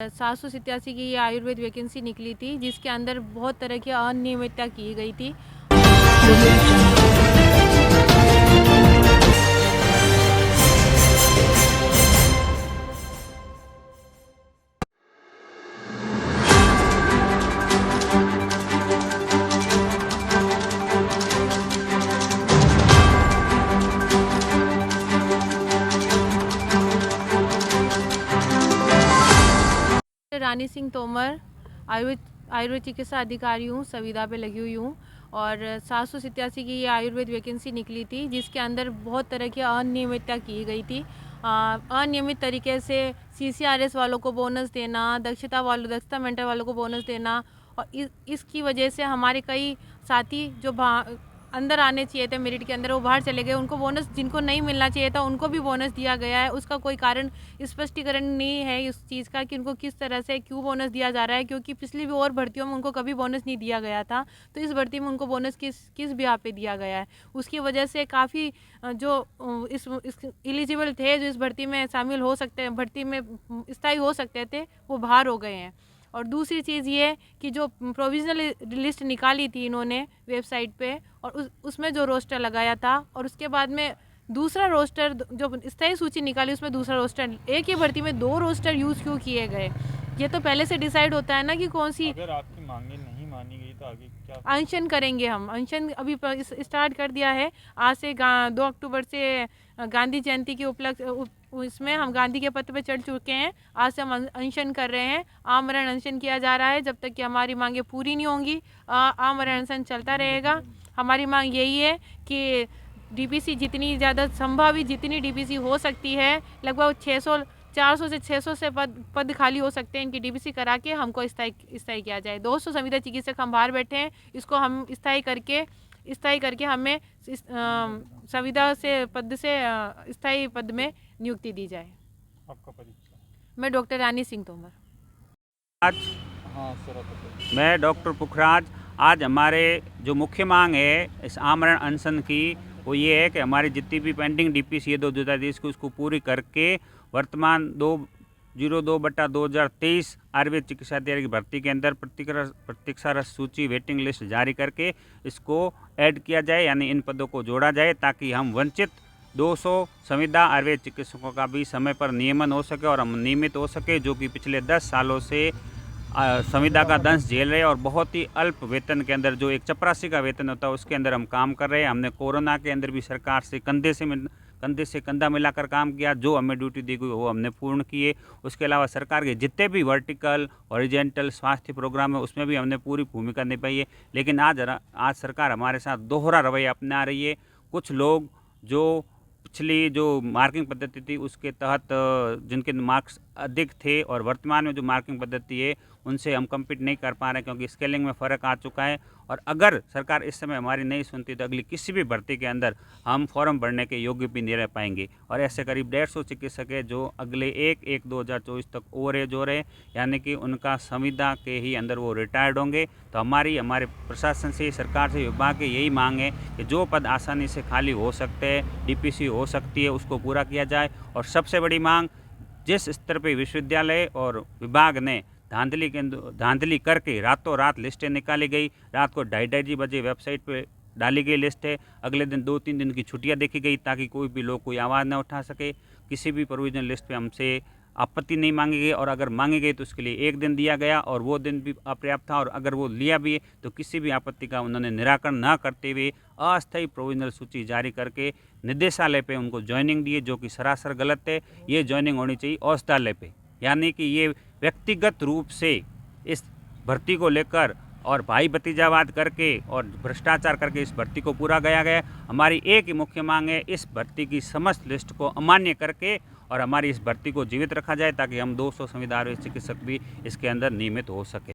787 की ये आयुर्वेद वैकेंसी निकली थी, जिसके अंदर बहुत तरह की अनियमितता की गई थी। रानी सिंह तोमर, आयुर्वेद चिकित्सा अधिकारी हूँ, संविदा पे लगी हुई हूँ। और 787 की ये आयुर्वेद वैकेंसी निकली थी, जिसके अंदर बहुत तरह की अनियमितता की गई थी। अनियमित तरीके से CCRS वालों को बोनस देना, दक्षता मेंटर वालों को बोनस देना, और इसकी वजह से हमारे कई साथी जो अंदर आने चाहिए थे मेरिट के अंदर, वो बाहर चले गए। उनको बोनस, जिनको नहीं मिलना चाहिए था, उनको भी बोनस दिया गया है। उसका कोई कारण स्पष्टीकरण नहीं है इस चीज़ का कि उनको किस तरह से क्यों बोनस दिया जा रहा है, क्योंकि पिछली भी और भर्तियों में उनको कभी बोनस नहीं दिया गया था। तो इस भर्ती में उनको बोनस किस बिहार पे दिया गया है। उसकी वजह से काफ़ी जो इस एलिजिबल थे, जो इस भर्ती में शामिल हो सकते हैं, भर्ती में स्थायी हो सकते थे, वो बाहर हो गए हैं। और दूसरी चीज़ ये कि जो प्रोविज़नल लिस्ट निकाली थी इन्होंने वेबसाइट पे, और उसमें जो रोस्टर लगाया था, और उसके बाद में दूसरा रोस्टर, जो स्थायी सूची निकाली उसमें दूसरा रोस्टर, एक ही भर्ती में 2 रोस्टर यूज़ क्यों किए गए? ये तो पहले से डिसाइड होता है ना कि कौन सी। अगर आपकी मांगे नहीं मानी गई तो आगे क्या? अनशन करेंगे हम। अनशन अभी स्टार्ट कर दिया है। आज से 2 अक्टूबर से गांधी जयंती के उपलक्ष्य इसमें हम गांधी के पथ पे चढ़ चुके हैं। आज से हम अनशन कर रहे हैं। आमरण अनशन किया जा रहा है जब तक कि हमारी मांगे पूरी नहीं होंगी। आमरण अनशन चलता रहेगा। हमारी मांग यही है कि DPC जितनी ज़्यादा संभावित, जितनी DPC हो सकती है, लगभग 400 से 600 से पद खाली हो सकते हैं। इनकी DPC करा के हमको स्थायी किया जाए। 200 संविदा चिकित्सक हम बाहर बैठे हैं, इसको हम स्थायी करके हमें संविदा से पद से स्थायी पद में नियुक्ति दी जाए। आपका परिचय? मैं डॉक्टर रानी सिंह तोमर। आज मैं डॉक्टर पुखराज। आज हमारे जो मुख्य मांग है इस आमरण अनशन की, वो ये है कि हमारी जितनी भी पेंडिंग DPC है 2020 की, उसको पूरी करके वर्तमान 202/2023 आयुर्वेद चिकित्सा अधिकारी की भर्ती के अंदर प्रतीक्षारत सूची वेटिंग लिस्ट जारी करके इसको ऐड किया जाए, यानी इन पदों को जोड़ा जाए, ताकि हम वंचित 200 संविदा आयुर्वेद चिकित्सकों का भी समय पर नियमन हो सके और हम नियमित हो सके, जो कि पिछले 10 सालों से संविदा का दंश झेल रहे हैं और बहुत ही अल्प वेतन के अंदर, जो एक चपरासी का वेतन होता है उसके अंदर हम काम कर रहे हैं। हमने कोरोना के अंदर भी सरकार से कंधे से कंधा मिलाकर काम किया। जो हमें ड्यूटी दी गई वो हमने पूर्ण किए। उसके अलावा सरकार के जितने भी वर्टिकल हॉरिजॉन्टल स्वास्थ्य प्रोग्राम है उसमें भी हमने पूरी भूमिका निभाई है। लेकिन आज सरकार हमारे साथ दोहरा रवैया अपना रही है। कुछ लोग जो पिछली जो मार्किंग पद्धति थी उसके तहत जिनके मार्क्स अधिक थे, और वर्तमान में जो मार्किंग पद्धति है उनसे हम कम्पीट नहीं कर पा रहे, क्योंकि स्केलिंग में फ़र्क आ चुका है। और अगर सरकार इस समय हमारी नहीं सुनती तो अगली किसी भी भर्ती के अंदर हम फॉर्म भरने के योग्य भी नहीं रह पाएंगे। और ऐसे करीब 150 चिकित्सक है जो अगले 1/1/2024 तक ओवर एज हो रहे हैं, यानी कि उनका संविदा के ही अंदर वो रिटायर्ड होंगे। तो हमारे प्रशासन से, सरकार से, विभाग की यही मांग है कि जो पद आसानी से खाली हो सकते हैं, DPC हो सकती है, उसको पूरा किया जाए। और सबसे बड़ी मांग, जिस स्तर पर विश्वविद्यालय और विभाग ने धांधली करके रातों रात लिस्टें निकाली गई, रात को 2:30 बजे वेबसाइट पे डाली गई लिस्ट है, अगले दिन 2-3 दिन की छुट्टियां देखी गई ताकि कोई भी लोग कोई आवाज़ न उठा सके। किसी भी प्रोविजनल लिस्ट पे हमसे आपत्ति नहीं मांगी गई, और अगर मांगी गई तो उसके लिए 1 दिन दिया गया, और वो दिन भी अपर्याप्त था। और अगर वो लिया भी है तो किसी भी आपत्ति का उन्होंने निराकरण न करते हुए अस्थायी प्रोविजनल सूची जारी करके निदेशालय पे उनको ज्वाइनिंग दी है, जो कि सरासर गलत है। ये ज्वाइनिंग होनी चाहिए औषधालय पे, यानी कि ये व्यक्तिगत रूप से इस भर्ती को लेकर और भाई भतीजावाद करके और भ्रष्टाचार करके इस भर्ती को पूरा किया गया। हमारी एक ही मुख्य मांग है, इस भर्ती की समस्त लिस्ट को अमान्य करके और हमारी इस भर्ती को जीवित रखा जाए, ताकि हम 200 संविदा चिकित्सक भी इसके अंदर नियमित हो सके।